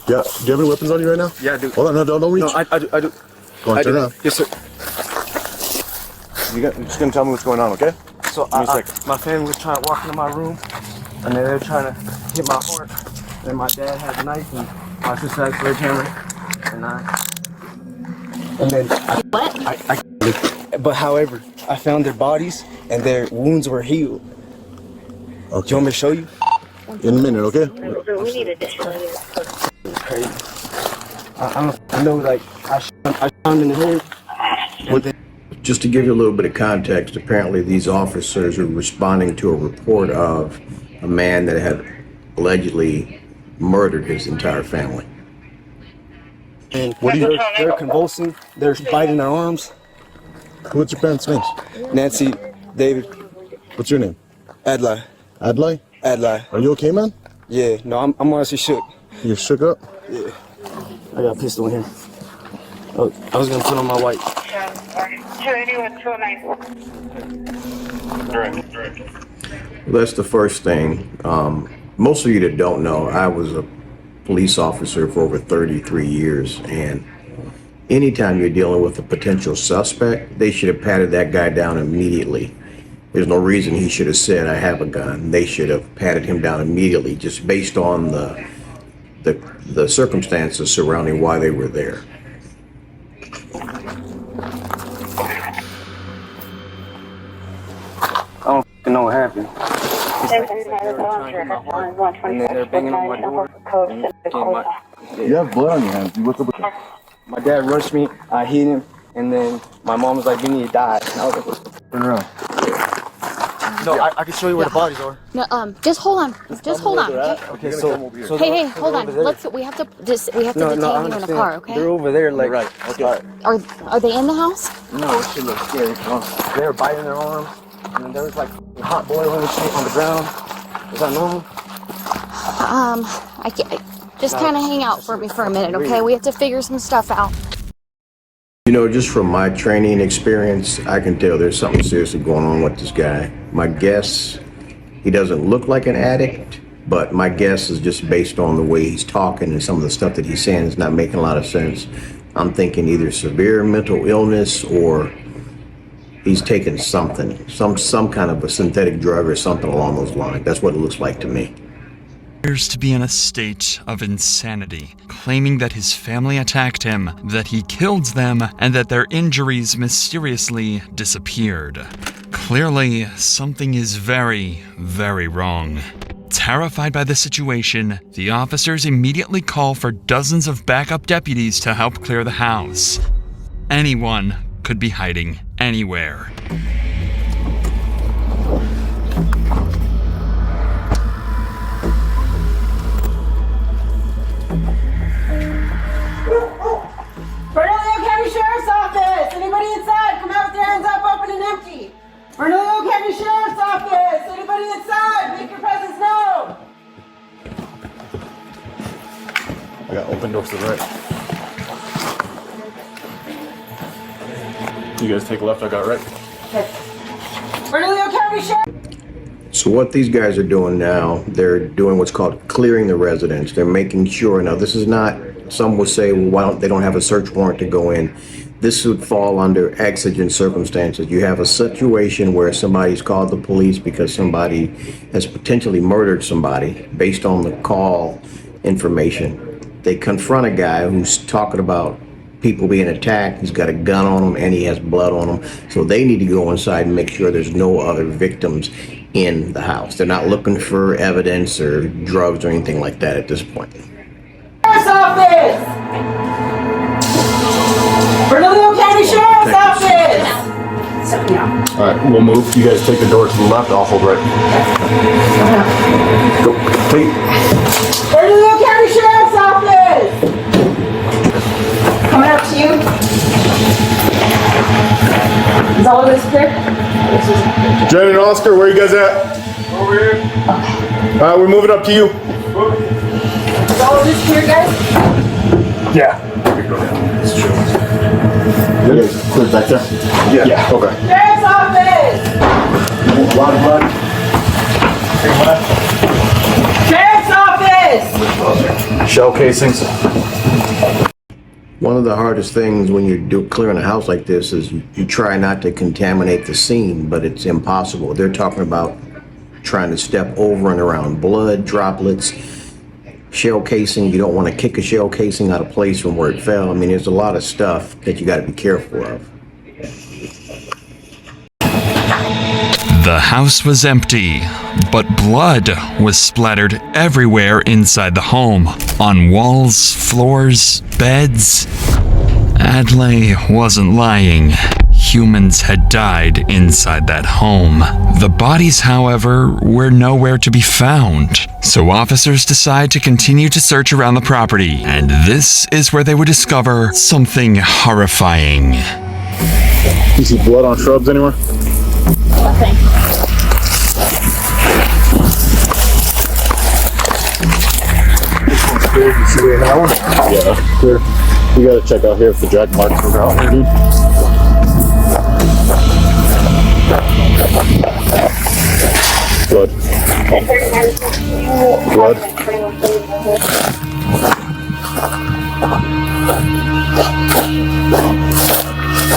Yeah. Do you have any weapons on you right now? Yeah, I do. Hold on, no, don't reach. No, I do. Go on, turn around. Yes, sir. You're just gonna tell me what's going on, okay? So my family was trying to walk into my room, and they were trying to hit my heart. And my dad had a knife, and my sister had a sledgehammer, and then but however, I found their bodies, and their wounds were healed. Okay. Do you want me to show you? In a minute, okay? We need additional units. It's crazy. I know, like, I shot him in the head. And then, Just to give you a little bit of context, apparently these officers are responding to a report of a man that had allegedly murdered his entire family. and they're convulsing, they're biting their arms. What's your parents' names? Nancy, David, What's your name? Adlai. Adlai? Adlai. Are you okay, man? Yeah, no, I'm honestly shook. You're shook up? Yeah. I got a pistol in here. Oh, I was gonna put on my white. 281, 209. Well, that's the first thing. Most of you that don't know, I was a police officer for over 33 years, and anytime you're dealing with a potential suspect, they should have patted that guy down immediately. There's no reason he should have said, "I have a gun." They should have patted him down immediately, just based on the circumstances surrounding why they were there. I don't know what happened. And then they're banging on my door. You have blood on your hands. What's up with that? My dad rushed me, I hit him, and then my mom was like, "You need to die." And I was like, Turn around. "No, I can show you where the bodies are." No, just hold on. Just hold on. Okay? Okay, so Hey, hold on. We have to detain you in the car, okay? They're over there, like, Right, okay. Are they in the house? no, it should look scary. They were biting their arms, and then there was like hot boiling shit on the ground. Is that normal? I can't. Just kind of hang out for me for a minute, okay? We have to figure some stuff out. You know, just from my training experience, I can tell there's something seriously going on with this guy. My guess, he doesn't look like an addict, but my guess is just based on the way he's talking and some of the stuff that he's saying is not making a lot of sense. I'm thinking either severe mental illness or he's taken something, some kind of a synthetic drug or something along those lines. That's what it looks like to me. Appears to be in a state of insanity, claiming that his family attacked him, that he killed them, and that their injuries mysteriously disappeared. Clearly, something is very, very wrong. Terrified by the situation, the officers immediately call for dozens of backup deputies to help clear the house. Anyone could be hiding anywhere. Bernalillo County Sheriff's Office! Anybody inside? Come out with your hands up, open and empty! Bernalillo County Sheriff's Office! Anybody inside? Make your presence known! I got open doors to the right. You guys take left, I got right. Okay. Bernalillo County Sheriff! So what these guys are doing now, they're doing what's called clearing the residence. They're making sure, now this is not, some will say, well, why don't they don't have a search warrant to go in. This would fall under exigent circumstances. You have a situation where somebody's called the police because somebody has potentially murdered somebody based on the call information. They confront a guy who's talking about people being attacked. He's got a gun on him and he has blood on him. So they need to go inside and make sure there's no other victims in the house. They're not looking for evidence or drugs or anything like that at this point. Sheriff's Office! Bernalillo County Sheriff's Office! All right, we'll move. You guys take the door to the left. I'll hold right. Go. Take. Bernalillo County Sheriff's Office! Coming up to you. Is all of this clear? Jen and Oscar, where are you guys at? Over here. We're moving up to you. Is all of this clear, guys? Yeah. It's true. You guys clear back there? Yeah. Okay. Sheriff's Office! A lot of blood. Sheriff's Office! Shell casings. One of the hardest things when you're clearing a house like this is you try not to contaminate the scene, but it's impossible. They're talking about trying to step over and around blood droplets, shell casing. You don't want to kick a shell casing out of place from where it fell. I mean, there's a lot of stuff that you got to be careful of. The house was empty, but blood was splattered everywhere inside the home, on walls, floors, beds. Adlai wasn't lying. Humans had died inside that home. The bodies, however, were nowhere to be found. So officers decide to continue to search around the property, and this is where they would discover something horrifying. You see blood on shrubs anywhere? Nothing. You see it in that one? Yeah, clear. We gotta check out here if the drag marks are out here, dude. Blood. Blood.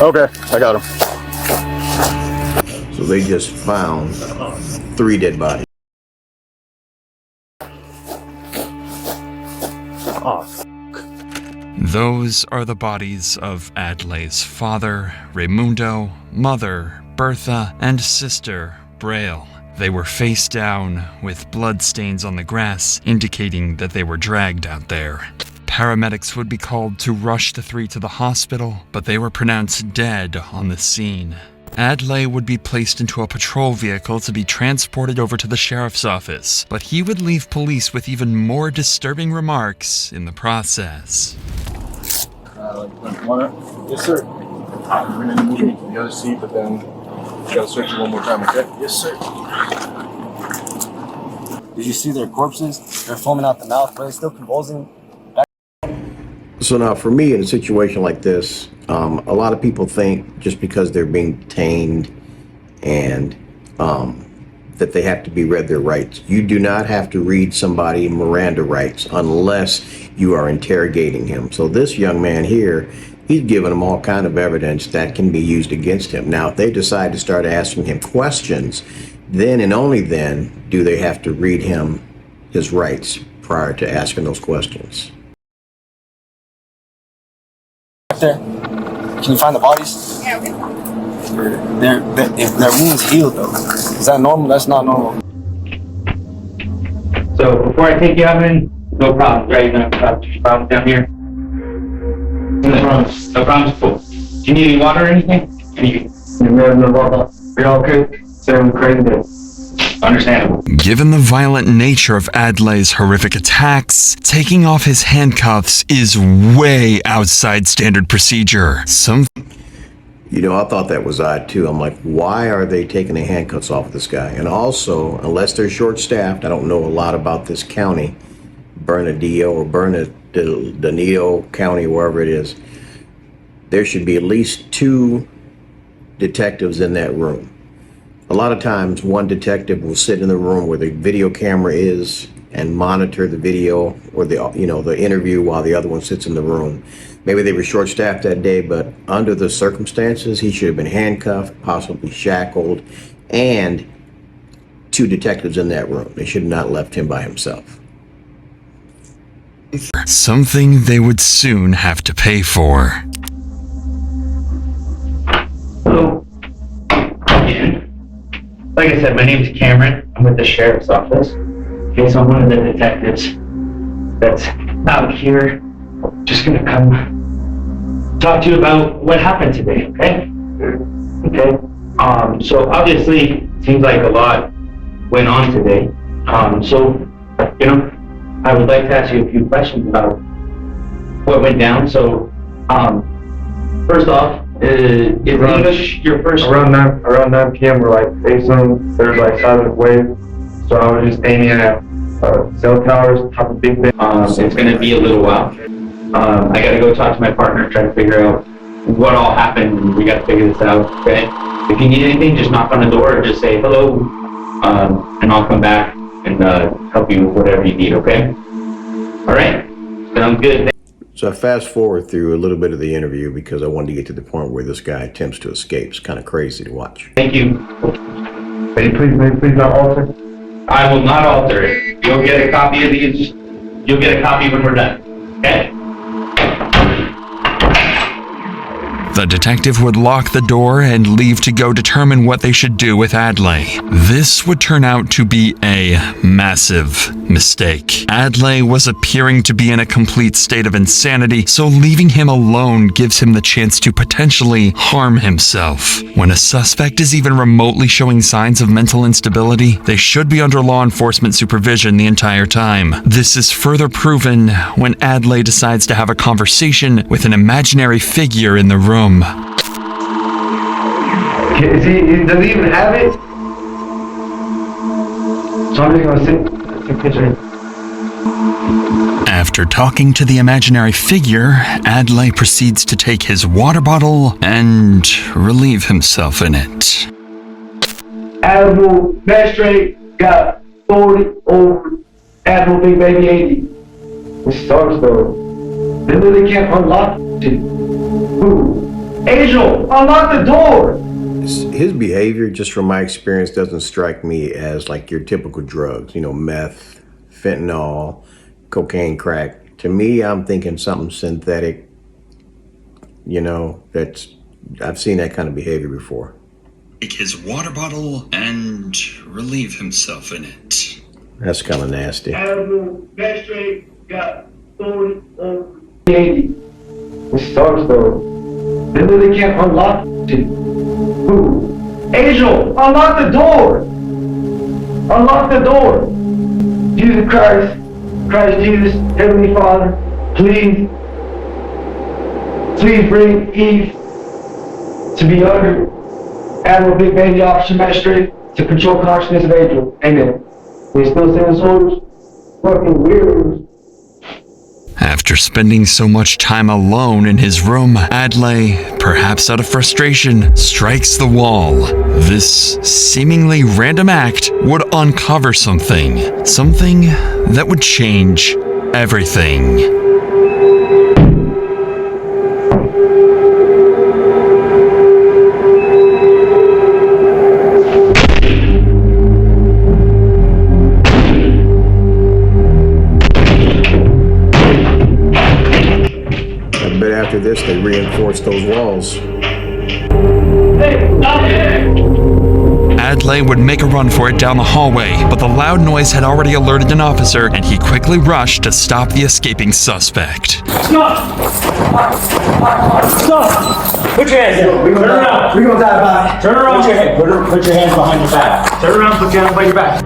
Okay, I got him. So they just found 3 dead bodies. Those are the bodies of Adlai's father, Raimundo, mother, Bertha, and sister, Braille. They were face down, with blood stains on the grass, indicating that they were dragged out there. Paramedics would be called to rush the 3 to the hospital, but they were pronounced dead on the scene. Adlai would be placed into a patrol vehicle to be transported over to the sheriff's office, but he would leave police with even more disturbing remarks in the process. Yes, sir. We're gonna move you to the other seat, but then gotta search you one more time, okay? Yes, sir. Did you see their corpses? They're foaming out the mouth, but they're still convulsing. So now for me in a situation like this, a lot of people think just because they're being detained and that they have to be read their rights. You do not have to read somebody Miranda rights unless you are interrogating him. So this young man here, he's given them all kind of evidence that can be used against him. Now, if they decide to start asking him questions, then and only then do they have to read him his rights prior to asking those questions. There. Can you find the bodies? Yeah, okay. If their wounds healed though, is that normal? That's not normal. So before I take you out, man, no problems, right? No problems down here. No problems. No problems. Cool. Do you need any water or anything? You're all good. So crazy. Understandable. Given the violent nature of Adlai's horrific attacks, taking off his handcuffs is way outside standard procedure. You know, I thought that was odd too. I'm like, why are they taking the handcuffs off this guy? And also, unless they're short-staffed, I don't know a lot about this county, Bernardino or Bernardino County, wherever it is. There should be at least 2 detectives in that room. A lot of times, one detective will sit in the room where the video camera is and monitor the video or the interview while the other one sits in the room. Maybe they were short-staffed that day, but under the circumstances, he should have been handcuffed, possibly shackled, and 2 detectives in that room. They should have not left him by himself. Something they would soon have to pay for. Hello. Again. Like I said, my name is Cameron. I'm with the sheriff's office. Okay, so I'm one of the detectives that's out here. Just gonna come talk to you about what happened today, okay? Okay. So obviously, seems like a lot went on today. So, I would like to ask you a few questions about what went down. So, first off, is English your first? Around 9 p.m. we're like facing, there's like silent wave. So I was just aiming at cell towers, top of big thing. It's gonna be a little while. I gotta go talk to my partner, try to figure out what all happened. We gotta figure this out, okay? If you need anything, just knock on the door or just say hello, and I'll come back and help you with whatever you need, okay? All right? Sounds good. So I fast forward through a little bit of the interview because I wanted to get to the point where this guy attempts to escape. It's kind of crazy to watch. Thank you. May you please not alter? I will not alter it. You'll get a copy of these. You'll get a copy when we're done. Okay? The detective would lock the door and leave to go determine what they should do with Adlai. This would turn out to be a massive mistake. Adlai was appearing to be in a complete state of insanity, so leaving him alone gives him the chance to potentially harm himself. When a suspect is even remotely showing signs of mental instability, they should be under law enforcement supervision the entire time. This is further proven when Adlai decides to have a conversation with an imaginary figure in the room. Does he even have it? So I'm just gonna take a picture. After talking to the imaginary figure, Adlai proceeds to take his water bottle and relieve himself in it. Admiral Magistrate got 40 over Admiral Big Baby 80. It starts though. They really can't unlock it. Who? Angel, unlock the door! His behavior, just from my experience, doesn't strike me as like your typical drugs. You know, meth, fentanyl, cocaine, crack. To me, I'm thinking something synthetic. You know, I've seen that kind of behavior before. Take his water bottle and relieve himself in it. That's kind of nasty. Admiral Magistrate got 40 over 80. It starts though. They really can't unlock it. Who? Angel, unlock the door! Unlock the door! Jesus Christ Jesus, Heavenly Father, please bring Eve to be under Admiral Big Baby Officer Magistrate to control consciousness of Angel. Amen. We still sending soldiers? Fucking weirdos. After spending so much time alone in his room, Adlai, perhaps out of frustration, strikes the wall. This seemingly random act would uncover something that would change everything. After this, they reinforced those walls. Adlai would make a run for it down the hallway, but the loud noise had already alerted an officer, and he quickly rushed to stop the escaping suspect. Stop! Stop! Put your hands down. Turn around. We're gonna die by. Turn around. Put your hands behind your back. Turn around. Put your hands behind your back.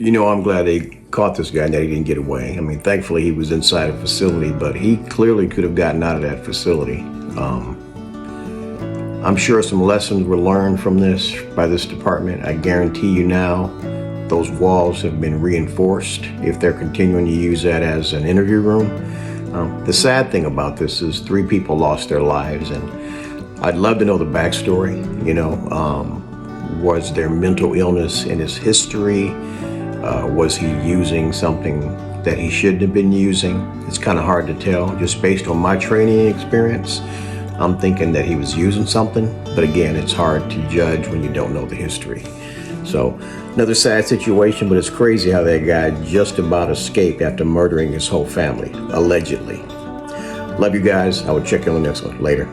You know, I'm glad they caught this guy and that he didn't get away. I mean, thankfully he was inside a facility, but he clearly could have gotten out of that facility. I'm sure some lessons were learned from this by this department. I guarantee you now, those walls have been reinforced if they're continuing to use that as an interview room. The sad thing about this is 3 people lost their lives, and I'd love to know the backstory. You know, was there mental illness in his history? Was he using something that he shouldn't have been using? It's kind of hard to tell. Just based on my training experience, I'm thinking that he was using something. But again, it's hard to judge when you don't know the history. So another sad situation, but it's crazy how that guy just about escaped after murdering his whole family, allegedly. Love you guys. I will check you on the next one. Later.